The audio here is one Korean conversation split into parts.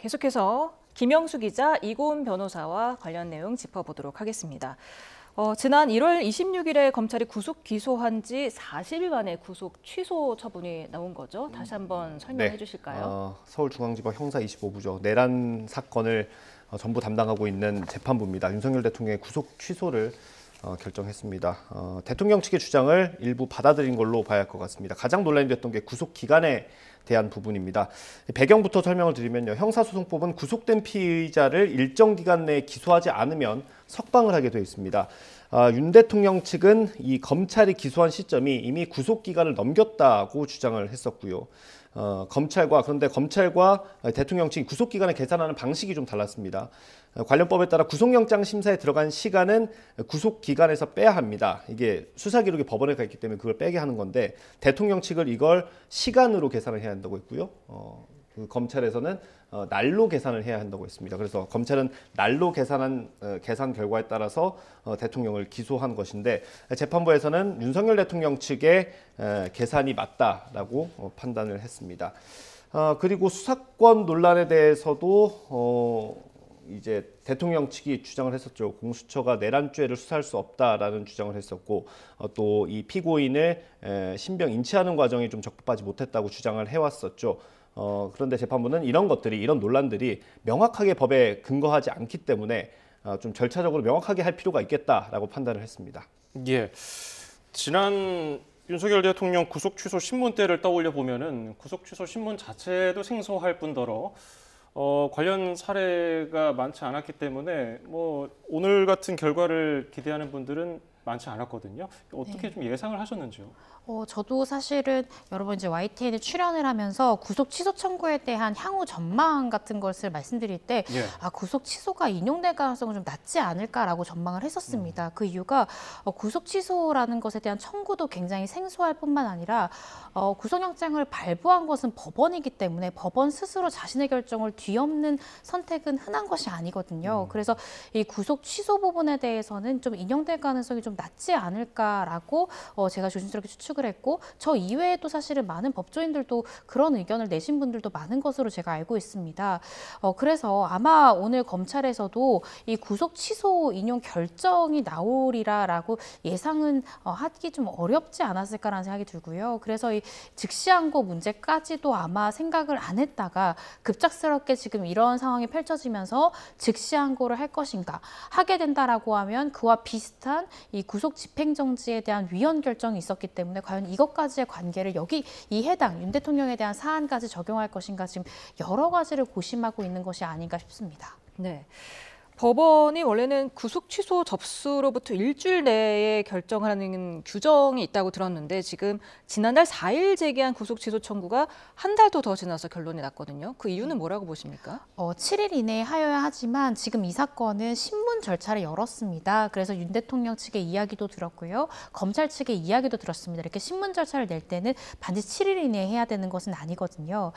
계속해서 김영수 기자, 이고은 변호사와 관련 내용 짚어보도록 하겠습니다. 지난 1월 26일에 검찰이 구속 기소한 지 40일 만에 구속 취소 처분이 나온 거죠. 다시 한번 설명해 주실까요? 서울중앙지법 형사 25부죠. 내란 사건을 전부 담당하고 있는 재판부입니다. 윤석열 대통령의 구속 취소를 결정했습니다. 대통령 측의 주장을 일부 받아들인 걸로 봐야 할 것 같습니다. 가장 논란이 됐던 게 구속 기간에 대한 부분입니다. 배경부터 설명을 드리면요. 형사소송법은 구속된 피의자를 일정 기간 내에 기소하지 않으면 석방을 하게 되어 있습니다. 윤 대통령 측은 이 검찰이 기소한 시점이 이미 구속 기간을 넘겼다고 주장을 했었고요. 그런데 검찰과 대통령 측이 구속 기간을 계산하는 방식이 좀 달랐습니다. 관련법에 따라 구속영장 심사에 들어간 시간은 구속 기간에서 빼야 합니다. 이게 수사 기록이 법원에 가 있기 때문에 그걸 빼게 하는 건데 대통령 측은 이걸 시간으로 계산을 해야 한다고 했고요. 검찰에서는 날로 계산을 해야 한다고 했습니다. 그래서 검찰은 날로 계산한 계산 결과에 따라서 대통령을 기소한 것인데 재판부에서는 윤석열 대통령 측의 계산이 맞다라고 판단을 했습니다. 그리고 수사권 논란에 대해서도 이제 대통령 측이 주장을 했었죠. 공수처가 내란죄를 수사할 수 없다라는 주장을 했었고 또 이 피고인을 신병 인치하는 과정이 좀 적법하지 못했다고 주장을 해왔었죠. 그런데 재판부는 이런 논란들이 명확하게 법에 근거하지 않기 때문에 좀 절차적으로 명확하게 할 필요가 있겠다라고 판단을 했습니다. 예, 지난 윤석열 대통령 구속 취소 신문 때를 떠올려 보면은 구속 취소 신문 자체도 생소할 뿐더러 관련 사례가 많지 않았기 때문에 오늘 같은 결과를 기대하는 분들은 많지 않았거든요. 어떻게 좀 예상을 하셨는지요? 저도 사실은 여러 번 이제 YTN에 출연을 하면서 구속 취소 청구에 대한 향후 전망 같은 것을 말씀드릴 때 구속 취소가 인용될 가능성은 좀 낮지 않을까라고 전망을 했었습니다. 그 이유가 구속 취소라는 것에 대한 청구도 굉장히 생소할 뿐만 아니라 구속영장을 발부한 것은 법원이기 때문에 법원 스스로 자신의 결정을 뒤엎는 선택은 흔한 것이 아니거든요. 그래서 이 구속 취소 부분에 대해서는 좀 인용될 가능성이 좀 낮지 않을까라고 제가 조심스럽게 추측을 했고 저 이외에도 사실은 많은 법조인들도 그런 의견을 내신 분들도 많은 것으로 제가 알고 있습니다. 그래서 아마 오늘 검찰에서도 이 구속 취소 인용 결정이 나오리라라고 예상은 하기 좀 어렵지 않았을까라는 생각이 들고요. 그래서 이 즉시항고 문제까지도 아마 생각을 안 했다가 급작스럽게 지금 이런 상황이 펼쳐지면서 즉시항고를 할 것인가 하게 된다라고 하면 그와 비슷한 이 구속 집행정지에 대한 위헌 결정이 있었기 때문에 과연 이것까지의 관계를 여기 이 해당 윤 대통령에 대한 사안까지 적용할 것인가 지금 여러 가지를 고심하고 있는 것이 아닌가 싶습니다. 네. 법원이 원래는 구속 취소 접수로부터 일주일 내에 결정하는 규정이 있다고 들었는데 지금 지난달 4일 제기한 구속 취소 청구가 한 달도 더 지나서 결론이 났거든요. 그 이유는 뭐라고 보십니까? 7일 이내에 하여야 하지만 지금 이 사건은 신문 절차를 열었습니다. 그래서 윤 대통령 측의 이야기도 들었고요. 검찰 측의 이야기도 들었습니다. 이렇게 신문 절차를 낼 때는 반드시 7일 이내에 해야 되는 것은 아니거든요.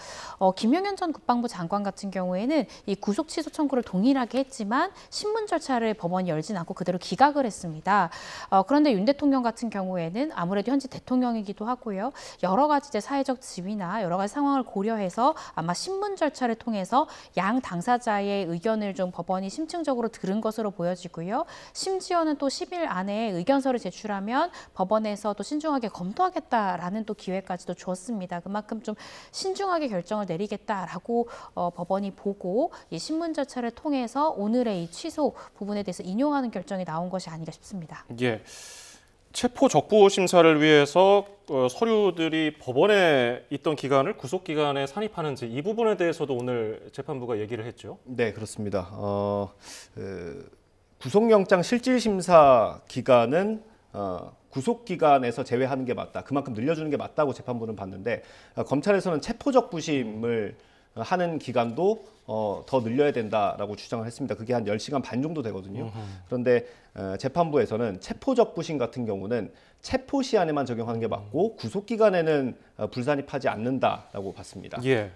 김용현 전 국방부 장관 같은 경우에는 이 구속 취소 청구를 동일하게 했지만 신문 절차를 법원이 열진 않고 그대로 기각을 했습니다. 그런데 윤 대통령 같은 경우에는 아무래도 현재 대통령이기도 하고요. 여러 가지 이제 사회적 지위나 여러 가지 상황을 고려해서 아마 신문 절차를 통해서 양 당사자의 의견을 좀 법원이 심층적으로 들은 것으로 보여지고요. 심지어는 또 10일 안에 의견서를 제출하면 법원에서 또 신중하게 검토하겠다라는 또 기회까지도 주었습니다. 그만큼 좀 신중하게 결정을 내리겠다라고 법원이 보고 이 신문 절차를 통해서 오늘의 이 취소 부분에 대해서 인용하는 결정이 나온 것이 아닌가 싶습니다. 예, 체포 적부 심사를 위해서 서류들이 법원에 있던 기간을 구속 기간에 산입하는지 이 부분에 대해서도 오늘 재판부가 얘기를 했죠. 네, 그렇습니다. 구속영장 실질심사 기간은 구속 기간에서 제외하는 게 맞다. 그만큼 늘려주는 게 맞다고 재판부는 봤는데 검찰에서는 체포적부심을 하는 기간도 더 늘려야 된다라고 주장을 했습니다. 그게 한 10시간 반 정도 되거든요. 그런데 재판부에서는 체포적부심 같은 경우는 체포 시한에만 적용하는 게 맞고 구속 기간에는 불산입하지 않는다라고 봤습니다. 예.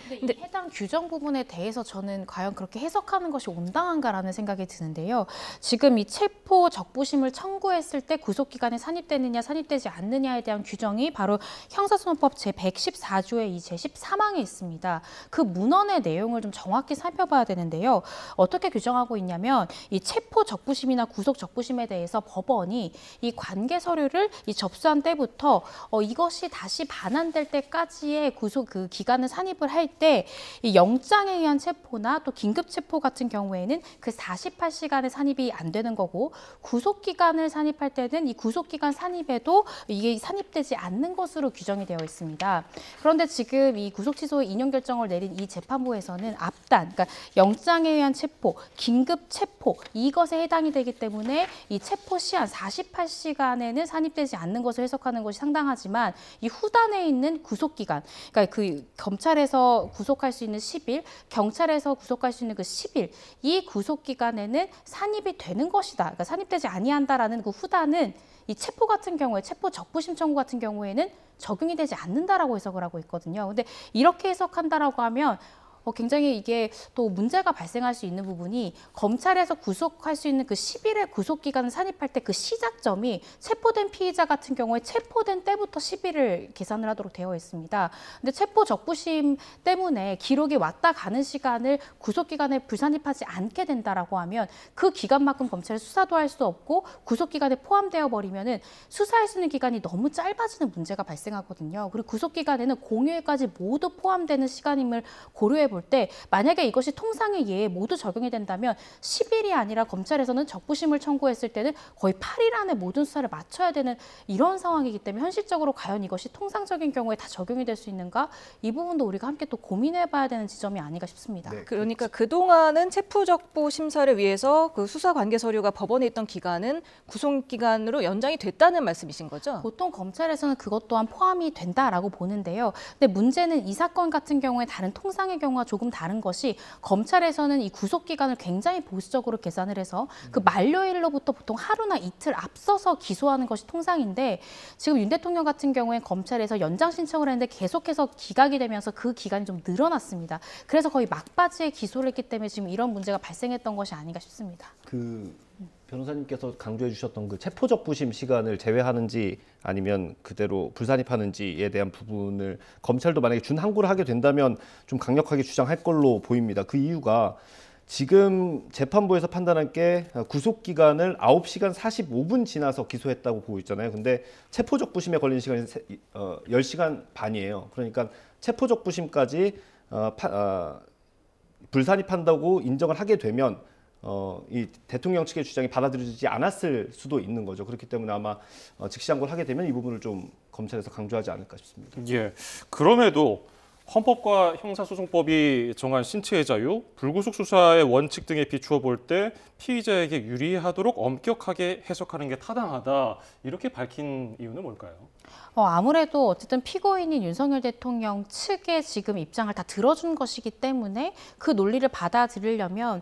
근데 이 해당 규정 부분에 대해서 저는 과연 그렇게 해석하는 것이 온당한가라는 생각이 드는데요. 지금 이 체포 적부심을 청구했을 때 구속기간에 산입되느냐 산입되지 않느냐에 대한 규정이 바로 형사소송법 제114조의 이 제13항에 있습니다. 그 문헌의 내용을 좀 정확히 살펴봐야 되는데요. 어떻게 규정하고 있냐면 이 체포 적부심이나 구속 적부심에 대해서 법원이 이 관계 서류를 이 접수한 때부터 이것이 다시 반환될 때까지의 구속 그 기간을 산입을 할 때 이 영장에 의한 체포나 또 긴급 체포 같은 경우에는 그 48시간의 산입이 안 되는 거고 구속 기간을 산입할 때는 이 구속 기간 산입에도 이게 산입되지 않는 것으로 규정이 되어 있습니다. 그런데 지금 이 구속 취소 인용 결정을 내린 이 재판부에서는 앞단, 그러니까 영장에 의한 체포, 긴급 체포 이것에 해당이 되기 때문에 이 체포 시한 48시간에는 산입되지 않는 것을 해석하는 것이 상당하지만 이 후단에 있는 구속 기간, 그러니까 그 검찰에서 구속할 수 있는 10일, 경찰에서 구속할 수 있는 그 10일, 이 구속 기간에는 산입이 되는 것이다. 그러니까 산입되지 아니한다라는 그 후단은 이 체포 같은 경우에 체포 적부심 청구 같은 경우에는 적용이 되지 않는다라고 해석을 하고 있거든요. 근데 이렇게 해석한다라고 하면 굉장히 이게 또 문제가 발생할 수 있는 부분이 검찰에서 구속할 수 있는 그 10일의 구속 기간을 산입할 때 그 시작점이 체포된 피의자 같은 경우에 체포된 때부터 10일을 계산을 하도록 되어 있습니다. 근데 체포 적부심 때문에 기록이 왔다 가는 시간을 구속 기간에 불산입하지 않게 된다라고 하면 그 기간만큼 검찰이 수사도 할 수 없고 구속 기간에 포함되어 버리면은 수사할 수 있는 기간이 너무 짧아지는 문제가 발생하거든요. 그리고 구속 기간에는 공휴일까지 모두 포함되는 시간임을 고려해 볼 때 만약에 이것이 통상의 예에 모두 적용이 된다면 10일이 아니라 검찰에서는 적부심을 청구했을 때는 거의 8일 안에 모든 수사를 마쳐야 되는 이런 상황이기 때문에 현실적으로 과연 이것이 통상적인 경우에 다 적용이 될 수 있는가? 이 부분도 우리가 함께 또 고민해봐야 되는 지점이 아닌가 싶습니다. 네, 그러니까 그동안은 체포적부 심사를 위해서 그 수사 관계 서류가 법원에 있던 기간은 구속 기간으로 연장이 됐다는 말씀이신 거죠? 보통 검찰에서는 그것 또한 포함이 된다라고 보는데요. 근데 문제는 이 사건 같은 경우에 다른 통상의 경우와 조금 다른 것이 검찰에서는 이 구속 기간을 굉장히 보수적으로 계산을 해서 그 만료일로부터 보통 하루나 이틀 앞서서 기소하는 것이 통상인데 지금 윤 대통령 같은 경우에 검찰에서 연장 신청을 했는데 계속해서 기각이 되면서 그 기간이 좀 늘어났습니다. 그래서 거의 막바지에 기소를 했기 때문에 지금 이런 문제가 발생했던 것이 아닌가 싶습니다. 그 변호사님께서 강조해 주셨던 그 체포적부심 시간을 제외하는지 아니면 그대로 불산입하는지에 대한 부분을 검찰도 만약에 준항고를 하게 된다면 좀 강력하게 주장할 걸로 보입니다. 그 이유가 지금 재판부에서 판단한 게 구속기간을 9시간 45분 지나서 기소했다고 보고 있잖아요. 근데 체포적부심에 걸리는 시간이 10시간 반이에요. 그러니까 체포적부심까지 불산입한다고 인정을 하게 되면 이 대통령 측의 주장이 받아들여지지 않았을 수도 있는 거죠. 그렇기 때문에 아마 즉시항고를 하게 되면 이 부분을 좀 검찰에서 강조하지 않을까 싶습니다. 예. 그럼에도 헌법과 형사소송법이 정한 신체의 자유, 불구속 수사의 원칙 등에 비추어 볼 때 피의자에게 유리하도록 엄격하게 해석하는 게 타당하다. 이렇게 밝힌 이유는 뭘까요? 아무래도 어쨌든 피고인인 윤석열 대통령 측의 지금 입장을 다 들어준 것이기 때문에 그 논리를 받아들이려면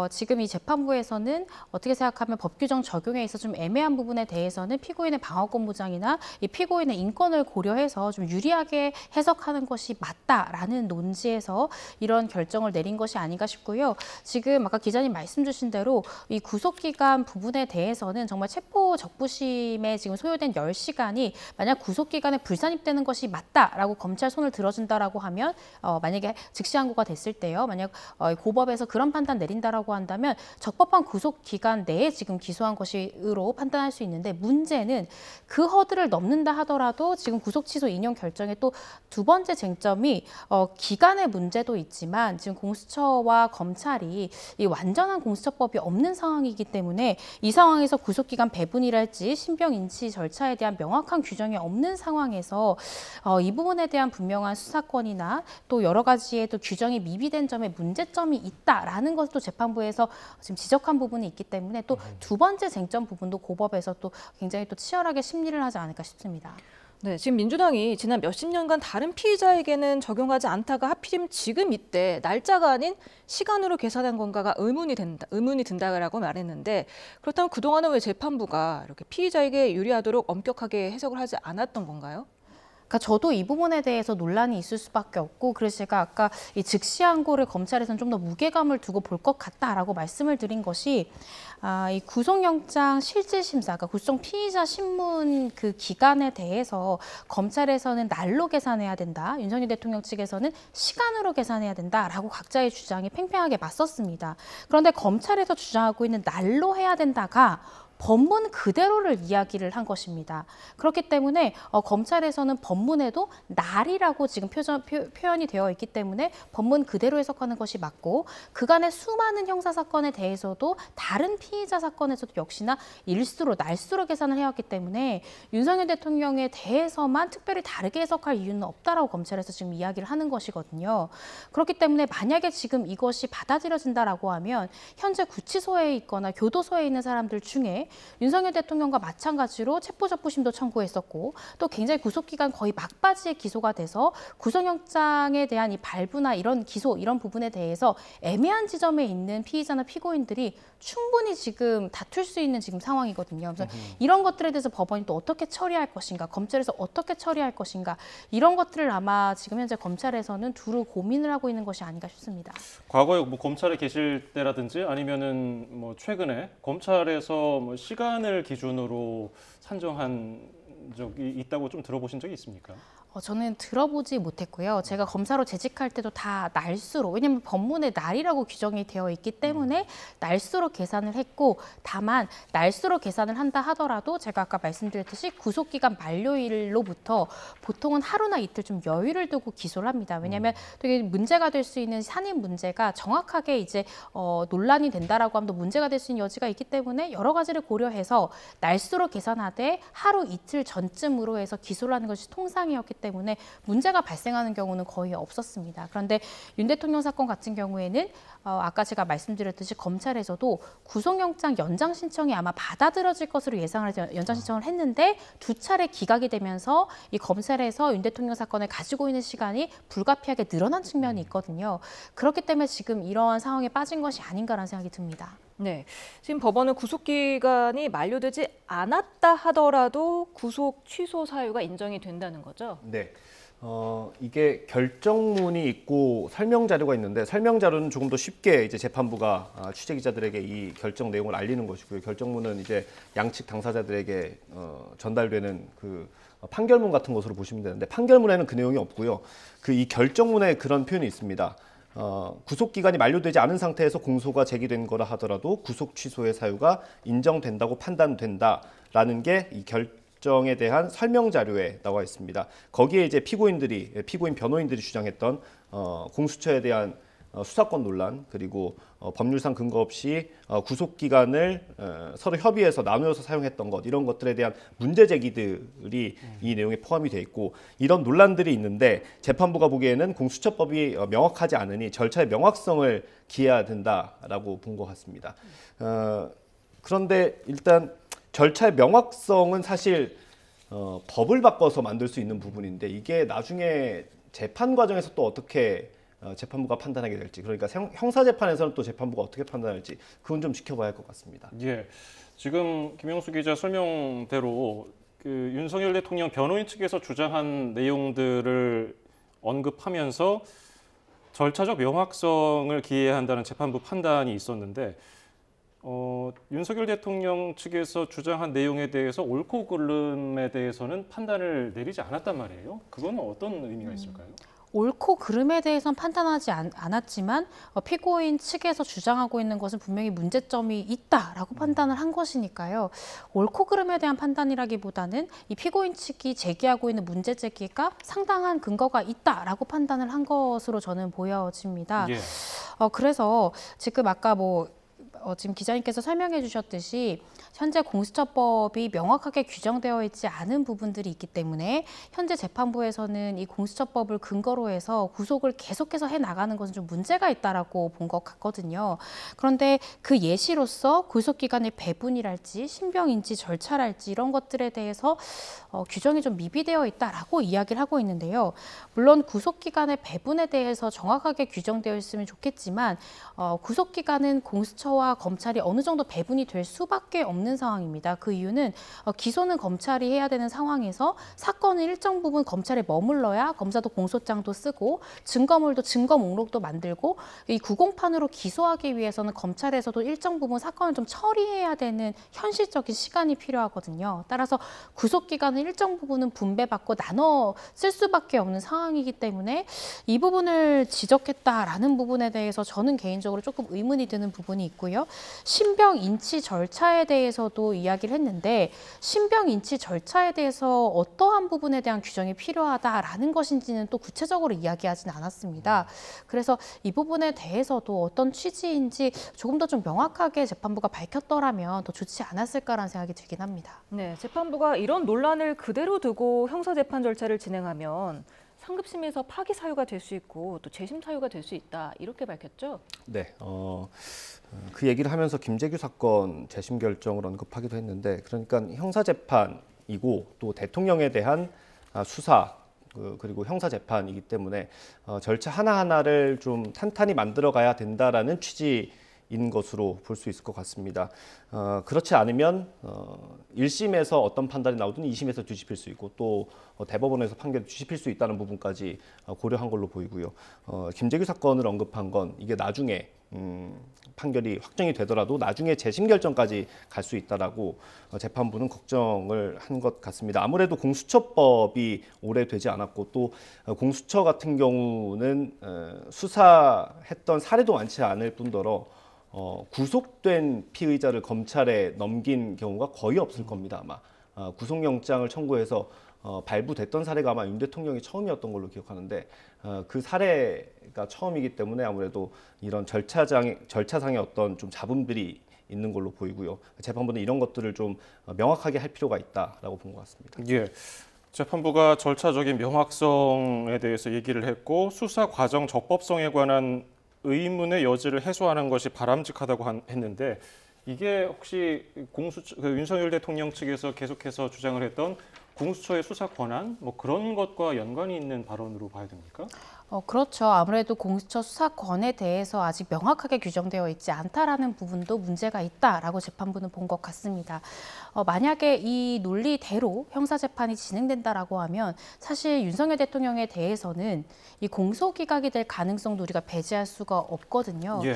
지금 이 재판부에서는 어떻게 생각하면 법 규정 적용에 있어 좀 애매한 부분에 대해서는 피고인의 방어권 보장이나 이 피고인의 인권을 고려해서 좀 유리하게 해석하는 것이 맞다라는 논지에서 이런 결정을 내린 것이 아닌가 싶고요. 지금 아까 기자님 말씀 주신 대로 이 구속기간 부분에 대해서는 정말 체포 적부심에 지금 소요된 10시간이 만약 구속기간에 불산입되는 것이 맞다라고 검찰 손을 들어준다라고 하면 만약에 즉시항고가 됐을 때요. 만약 고법에서 그런 판단 내린다라고 한다면 적법한 구속기간 내에 지금 기소한 것으로 판단할 수 있는데 문제는 그 허들을 넘는다 하더라도 지금 구속취소 인용 결정의 또 두 번째 쟁점이 기간의 문제도 있지만 지금 공수처와 검찰이 이 완전한 공수처법이 없는 상황이기 때문에 이 상황에서 구속기간 배분이랄지 신병 인치 절차에 대한 명확한 규정이 없는 상황에서 이 부분에 대한 분명한 수사권이나 또 여러 가지의 또 규정이 미비된 점에 문제점이 있다라는 것도 재판부에서 지금 지적한 부분이 있기 때문에 또 두 번째 쟁점 부분도 고법에서 또 굉장히 또 치열하게 심리를 하지 않을까 싶습니다. 네, 지금 민주당이 지난 몇십 년간 다른 피의자에게는 적용하지 않다가 하필이면 지금 이때 날짜가 아닌 시간으로 계산한 건가가 의문이 든다라고 말했는데 그렇다면 그동안은 왜 재판부가 이렇게 피의자에게 유리하도록 엄격하게 해석을 하지 않았던 건가요? 그러니까 저도 이 부분에 대해서 논란이 있을 수밖에 없고 그래서 제가 아까 이 즉시항고를 검찰에서는 좀 더 무게감을 두고 볼 것 같다라고 말씀을 드린 것이 이 구속영장 실질심사, 그러니까 구속 피의자 신문 그 기간에 대해서 검찰에서는 날로 계산해야 된다. 윤석열 대통령 측에서는 시간으로 계산해야 된다라고 각자의 주장이 팽팽하게 맞섰습니다. 그런데 검찰에서 주장하고 있는 날로 해야 된다가 법문 그대로를 이야기를 한 것입니다. 그렇기 때문에 검찰에서는 법문에도 날이라고 지금 표현이 되어 있기 때문에 법문 그대로 해석하는 것이 맞고 그간의 수많은 형사사건에 대해서도 다른 피의자 사건에서도 역시나 일수로 날수로 계산을 해왔기 때문에 윤석열 대통령에 대해서만 특별히 다르게 해석할 이유는 없다라고 검찰에서 지금 이야기를 하는 것이거든요. 그렇기 때문에 만약에 지금 이것이 받아들여진다라고 하면 현재 구치소에 있거나 교도소에 있는 사람들 중에 윤석열 대통령과 마찬가지로 체포적부심도 청구했었고 또 굉장히 구속기간 거의 막바지에 기소가 돼서 구속영장에 대한 이 발부나 이런 기소 이런 부분에 대해서 애매한 지점에 있는 피의자나 피고인들이 충분히 지금 다툴 수 있는 지금 상황이거든요. 그래서 이런 것들에 대해서 법원이 또 어떻게 처리할 것인가, 검찰에서 어떻게 처리할 것인가 이런 것들을 아마 지금 현재 검찰에서는 두루 고민을 하고 있는 것이 아닌가 싶습니다. 과거에 뭐 검찰에 계실 때라든지 아니면은 뭐 최근에 검찰에서 뭐 시간을 기준으로 산정한 적이 있다고 좀 들어보신 적이 있습니까? 저는 들어보지 못했고요. 제가 검사로 재직할 때도 다 날수로, 왜냐하면 법문에 날이라고 규정이 되어 있기 때문에 날수로 계산을 했고 다만 날수로 계산을 한다 하더라도 제가 아까 말씀드렸듯이 구속기간 만료일로부터 보통은 하루나 이틀 좀 여유를 두고 기소를 합니다. 왜냐하면 되게 문제가 될 수 있는 산입 문제가 정확하게 이제 논란이 된다라고 하면 또 문제가 될 수 있는 여지가 있기 때문에 여러 가지를 고려해서 날수로 계산하되 하루 이틀 전쯤으로 해서 기소를 하는 것이 통상이었기 때문에 문제가 발생하는 경우는 거의 없었습니다. 그런데 윤 대통령 사건 같은 경우에는 아까 제가 말씀드렸듯이 검찰에서도 구속영장 연장 신청이 아마 받아들여질 것으로 예상을 해서 연장 신청을 했는데 두 차례 기각이 되면서 이 검찰에서 윤 대통령 사건을 가지고 있는 시간이 불가피하게 늘어난 측면이 있거든요. 그렇기 때문에 지금 이러한 상황에 빠진 것이 아닌가라는 생각이 듭니다. 네, 지금 법원은 구속기간이 만료되지 않았다 하더라도 구속 취소 사유가 인정이 된다는 거죠? 네. 이게 결정문이 있고 설명 자료가 있는데 설명 자료는 조금 더 쉽게 이제 재판부가 취재 기자들에게 이 결정 내용을 알리는 것이고요. 결정문은 이제 양측 당사자들에게 전달되는 그 판결문 같은 것으로 보시면 되는데 판결문에는 그 내용이 없고요. 그 이 결정문에 그런 표현이 있습니다. 구속기간이 만료되지 않은 상태에서 공소가 제기된 거라 하더라도 구속 취소의 사유가 인정된다고 판단된다라는 게 이 결정에 대한 설명 자료에 나와 있습니다. 거기에 이제 피고인 변호인들이 주장했던 공수처에 대한 수사권 논란 그리고 법률상 근거 없이 구속기간을 서로 협의해서 나누어서 사용했던 것 이런 것들에 대한 문제 제기들이 이 내용에 포함이 돼 있고 이런 논란들이 있는데 재판부가 보기에는 공수처법이 명확하지 않으니 절차의 명확성을 기해야 된다라고 본 것 같습니다. 그런데 일단 절차의 명확성은 사실 법을 바꿔서 만들 수 있는 부분인데 이게 나중에 재판 과정에서 또 어떻게 재판부가 판단하게 될지 그러니까 형사재판에서는 또 재판부가 어떻게 판단할지 그건 좀 지켜봐야 할 것 같습니다. 예, 지금 김영수 기자 설명대로 그 윤석열 대통령 변호인 측에서 주장한 내용들을 언급하면서 절차적 명확성을 기해야 한다는 재판부 판단이 있었는데 윤석열 대통령 측에서 주장한 내용에 대해서 옳고 그름에 대해서는 판단을 내리지 않았단 말이에요. 그건 어떤 의미가 있을까요? 옳고 그름에 대해서는 판단하지 않았지만 피고인 측에서 주장하고 있는 것은 분명히 문제점이 있다라고 판단을 한 것이니까요. 옳고 그름에 대한 판단이라기보다는 이 피고인 측이 제기하고 있는 문제 제기가 상당한 근거가 있다라고 판단을 한 것으로 저는 보여집니다. 예. 그래서 지금 아까 지금 기자님께서 설명해 주셨듯이 현재 공수처법이 명확하게 규정되어 있지 않은 부분들이 있기 때문에 현재 재판부에서는 이 공수처법을 근거로 해서 구속을 계속해서 해나가는 것은 좀 문제가 있다라고 본 것 같거든요. 그런데 그 예시로서 구속기간의 배분이랄지 신병인지 절차랄지 이런 것들에 대해서 규정이 좀 미비되어 있다라고 이야기를 하고 있는데요. 물론 구속기간의 배분에 대해서 정확하게 규정되어 있으면 좋겠지만 구속기간은 공수처와 수사와 검찰이 어느 정도 배분이 될 수밖에 없는 상황입니다. 그 이유는 기소는 검찰이 해야 되는 상황에서 사건은 일정 부분 검찰에 머물러야 검사도 공소장도 쓰고 증거물도 증거 목록도 만들고 이 구공판으로 기소하기 위해서는 검찰에서도 일정 부분 사건을 좀 처리해야 되는 현실적인 시간이 필요하거든요. 따라서 구속기간은 일정 부분은 분배받고 나눠 쓸 수밖에 없는 상황이기 때문에 이 부분을 지적했다라는 부분에 대해서 저는 개인적으로 조금 의문이 드는 부분이 있고요. 신병 인치 절차에 대해서도 이야기를 했는데 신병 인치 절차에 대해서 어떠한 부분에 대한 규정이 필요하다라는 것인지는 또 구체적으로 이야기하지는 않았습니다. 그래서 이 부분에 대해서도 어떤 취지인지 조금 더 좀 명확하게 재판부가 밝혔더라면 더 좋지 않았을까라는 생각이 들긴 합니다. 네, 재판부가 이런 논란을 그대로 두고 형사재판 절차를 진행하면 상급심에서 파기 사유가 될 수 있고 또 재심 사유가 될 수 있다 이렇게 밝혔죠? 네, 그 얘기를 하면서 김재규 사건 재심 결정을 언급하기도 했는데, 그러니까 형사재판이고 또 대통령에 대한 수사 그리고 형사재판이기 때문에 절차 하나하나를 좀 탄탄히 만들어가야 된다라는 취지인 것으로 볼 수 있을 것 같습니다. 그렇지 않으면 1심에서 어떤 판단이 나오든 2심에서 뒤집힐 수 있고 또 대법원에서 판결이 뒤집힐 수 있다는 부분까지 고려한 걸로 보이고요. 김재규 사건을 언급한 건 이게 나중에 판결이 확정이 되더라도 나중에 재심 결정까지 갈 수 있다라고 재판부는 걱정을 한 것 같습니다. 아무래도 공수처법이 오래되지 않았고 또 공수처 같은 경우는 수사했던 사례도 많지 않을 뿐더러 구속된 피의자를 검찰에 넘긴 경우가 거의 없을 겁니다. 아마 구속영장을 청구해서 발부됐던 사례가 아마 윤 대통령이 처음이었던 걸로 기억하는데 그 사례가 처음이기 때문에 아무래도 이런 절차상의 어떤 좀 잡음들이 있는 걸로 보이고요. 재판부는 이런 것들을 좀 명확하게 할 필요가 있다라고 본 것 같습니다. 예. 재판부가 절차적인 명확성에 대해서 얘기를 했고 수사 과정 적법성에 관한 의문의 여지를 해소하는 것이 바람직하다고 했는데 이게 혹시 윤석열 대통령 측에서 계속해서 주장을 했던 공수처의 수사 권한 뭐 그런 것과 연관이 있는 발언으로 봐야 됩니까? 그렇죠. 아무래도 공수처 수사권에 대해서 아직 명확하게 규정되어 있지 않다라는 부분도 문제가 있다라고 재판부는 본 것 같습니다. 만약에 이 논리대로 형사재판이 진행된다라고 하면 사실 윤석열 대통령에 대해서는 이 공소기각이 될 가능성도 우리가 배제할 수가 없거든요. 예.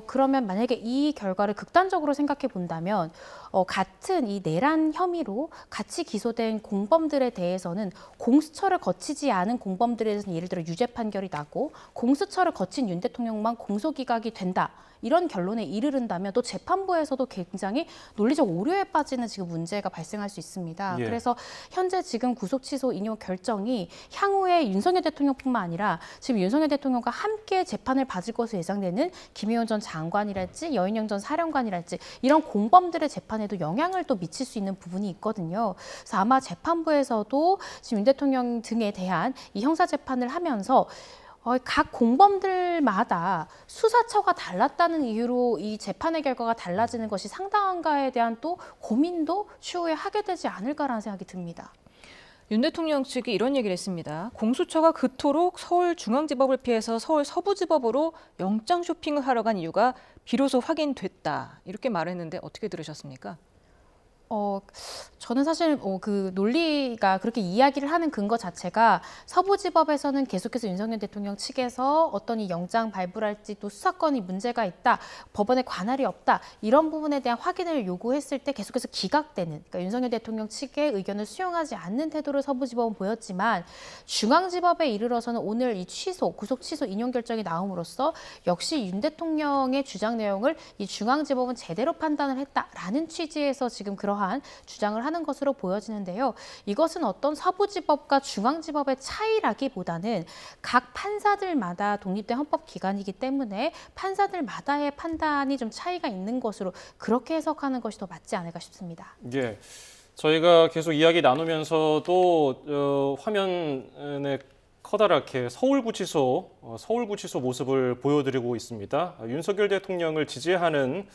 그러면 만약에 이 결과를 극단적으로 생각해 본다면 같은 이 내란 혐의로 같이 기소된 공범들에 대해서는 공수처를 거치지 않은 공범들에 대해서는 예를 들어 유죄 판결이 나고 공수처를 거친 윤 대통령만 공소기각이 된다. 이런 결론에 이르른다면 또 재판부에서도 굉장히 논리적 오류에 빠지는 지금 문제가 발생할 수 있습니다. 예. 그래서 현재 지금 구속 취소 인용 결정이 향후에 윤석열 대통령뿐만 아니라 지금 윤석열 대통령과 함께 재판을 받을 것으로 예상되는 김의원 전 장관이랄지 여인영 전 사령관이랄지 이런 공범들의 재판에도 영향을 또 미칠 수 있는 부분이 있거든요. 그래서 아마 재판부에서도 지금 윤 대통령 등에 대한 이 형사 재판을 하면서 각 공범들마다 수사처가 달랐다는 이유로 이 재판의 결과가 달라지는 것이 상당한가에 대한 또 고민도 추후에 하게 되지 않을까라는 생각이 듭니다. 윤 대통령 측이 이런 얘기를 했습니다. 공수처가 그토록 서울중앙지법을 피해서 서울 서부지법으로 영장 쇼핑을 하러 간 이유가 비로소 확인됐다. 이렇게 말했는데 어떻게 들으셨습니까? 저는 사실 그 논리가 그렇게 이야기를 하는 근거 자체가 서부지법에서는 계속해서 윤석열 대통령 측에서 어떤 이 영장 발부랄지 또 수사권이 문제가 있다, 법원에 관할이 없다 이런 부분에 대한 확인을 요구했을 때 계속해서 기각되는 그러니까 윤석열 대통령 측의 의견을 수용하지 않는 태도를 서부지법은 보였지만 중앙지법에 이르러서는 오늘 이 구속 취소 인용 결정이 나옴으로써 역시 윤 대통령의 주장 내용을 이 중앙지법은 제대로 판단을 했다라는 취지에서 지금 그러한 주장을 하는 것으로 보여지는데요. 이것은 어떤 서부지법과 중앙지법의 차이라기보다는 각 판사들마다 독립된 헌법기관이기 때문에 판사들마다의 판단이 좀 차이가 있는 것으로 그렇게 해석하는 것이 더 맞지 않을까 싶습니다. 예, 저희가 계속 이야기 나누면서도 화면에 커다랗게 서울구치소 모습을 보여드리고 있습니다. 윤석열 대통령을 지지하는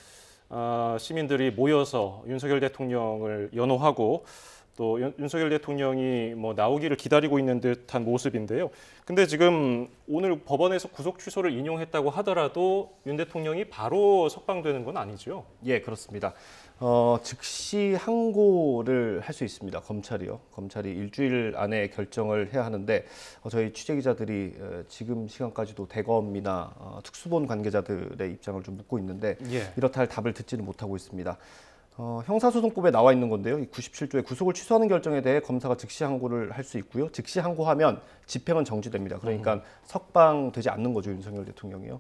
시민들이 모여서 윤석열 대통령을 연호하고 또 윤석열 대통령이 뭐 나오기를 기다리고 있는 듯한 모습인데요. 근데 지금 오늘 법원에서 구속 취소를 인용했다고 하더라도 윤 대통령이 바로 석방되는 건 아니죠? 예, 그렇습니다. 즉시 항고를 할 수 있습니다. 검찰이요. 검찰이 일주일 안에 결정을 해야 하는데 저희 취재 기자들이 지금 시간까지도 대검이나 특수본 관계자들의 입장을 좀 묻고 있는데 예. 이렇다 할 답을 듣지는 못하고 있습니다. 형사소송법에 나와 있는 건데요. 이 97조의 구속을 취소하는 결정에 대해 검사가 즉시 항고를 할 수 있고요. 즉시 항고하면 집행은 정지됩니다. 그러니까 석방되지 않는 거죠, 윤석열 대통령이요.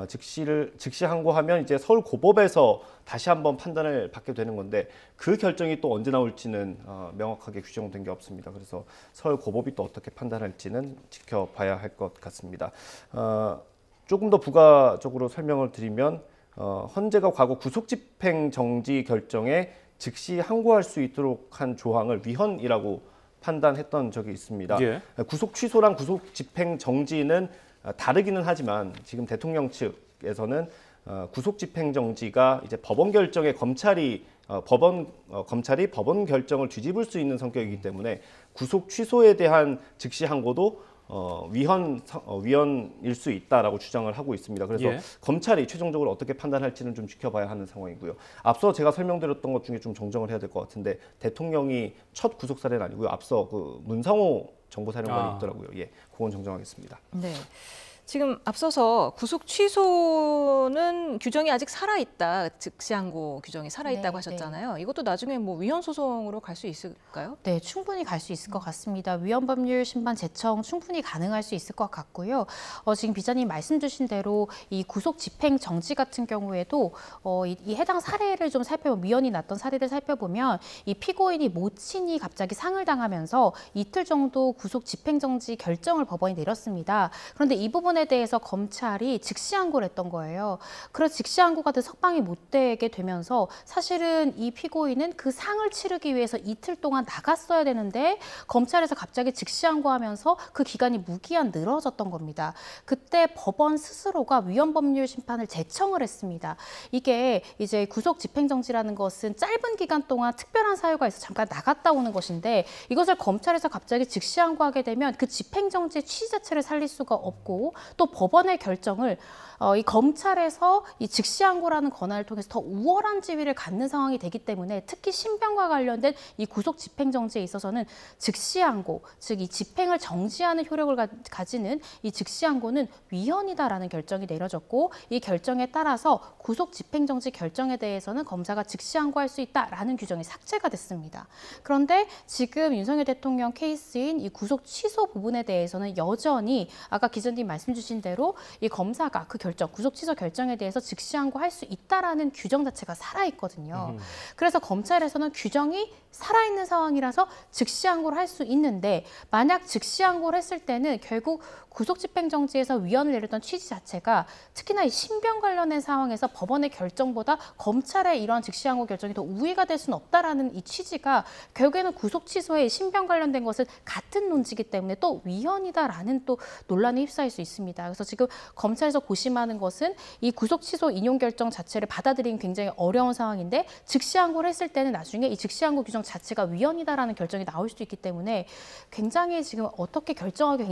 즉시 항고하면 이제 서울 고법에서 다시 한번 판단을 받게 되는 건데 그 결정이 또 언제 나올지는 명확하게 규정된 게 없습니다. 그래서 서울 고법이 또 어떻게 판단할지는 지켜봐야 할 것 같습니다. 조금 더 부가적으로 설명을 드리면 헌재가 과거 구속집행 정지 결정에 즉시 항고할 수 있도록 한 조항을 위헌이라고 판단했던 적이 있습니다. 예. 구속 취소랑 구속 집행 정지는 다르기는 하지만 지금 대통령 측에서는 구속 집행 정지가 이제 법원 결정에 검찰이 법원 결정을 뒤집을 수 있는 성격이기 때문에 구속 취소에 대한 즉시 항고도 위헌일 수 있다라고 주장을 하고 있습니다. 그래서 예. 검찰이 최종적으로 어떻게 판단할지는 좀 지켜봐야 하는 상황이고요. 앞서 제가 설명드렸던 것 중에 좀 정정을 해야 될 것 같은데 대통령이 첫 구속 사례는 아니고요. 앞서 그 문상호 정보사령관이 있더라고요. 예, 그건 정정하겠습니다. 네. 지금 앞서서 구속 취소는 규정이 아직 살아있다, 즉시항고 규정이 살아있다고 네, 하셨잖아요. 이것도 나중에 뭐 위헌 소송으로 갈 수 있을까요? 네, 충분히 갈 수 있을 것 같습니다. 위헌법률 심판 재청 충분히 가능할 수 있을 것 같고요. 지금 비자님 말씀 주신 대로 이 구속 집행 정지 같은 경우에도 이 해당 사례를 좀 살펴보면 위헌이 났던 사례를 살펴보면 이 피고인이 모친이 갑자기 상을 당하면서 이틀 정도 구속 집행 정지 결정을 법원이 내렸습니다. 그런데 이 부분에 대해서 검찰이 즉시 항고를 했던 거예요. 그래서 즉시 항고가 돼 석방이 못 되게 되면서 사실은 이 피고인은 그 상을 치르기 위해서 이틀 동안 나갔어야 되는데 검찰에서 갑자기 즉시 항고하면서 그 기간이 무기한 늘어졌던 겁니다. 그때 법원 스스로가 위헌법률 심판을 제청을 했습니다. 이게 이제 구속 집행정지라는 것은 짧은 기간 동안 특별한 사유가 있어 잠깐 나갔다 오는 것인데 이것을 검찰에서 갑자기 즉시 항고하게 되면 그 집행정지의 취지 자체를 살릴 수가 없고 또 법원의 결정을 이 검찰에서 이 즉시항고라는 권한을 통해서 더 우월한 지위를 갖는 상황이 되기 때문에 특히 신병과 관련된 이 구속 집행정지에 있어서는 즉시항고, 즉 이 집행을 정지하는 효력을 가지는 이 즉시항고는 위헌이다라는 결정이 내려졌고 이 결정에 따라서 구속 집행정지 결정에 대해서는 검사가 즉시항고할 수 있다라는 규정이 삭제가 됐습니다. 그런데 지금 윤석열 대통령 케이스인 이 구속 취소 부분에 대해서는 여전히 아까 기자님 말씀 주신 대로 이 검사가 그 결정, 구속 취소 결정에 대해서 즉시항고할 수 있다라는 규정 자체가 살아있거든요. 그래서 검찰에서는 규정이 살아있는 상황이라서 즉시항고를 할 수 있는데 만약 즉시항고를 했을 때는 결국 구속집행정지에서 위헌을 내렸던 취지 자체가 특히나 이 신병 관련된 상황에서 법원의 결정보다 검찰의 이러한 즉시항고 결정이 더 우위가 될 수는 없다라는 이 취지가 결국에는 구속 취소에 신병 관련된 것은 같은 논지이기 때문에 또 위헌이다라는 또 논란에 휩싸일 수 있습니다. 그래서 지금 검찰에서 고심하는 것은 이 구속 취소 인용 결정 자체를 받아들이긴 굉장히 어려운 상황인데 즉시항고를 했을 때는 나중에 이 즉시항고 규정 자체가 위헌이다라는 결정이 나올 수도 있기 때문에 굉장히 지금 어떻게 결정하기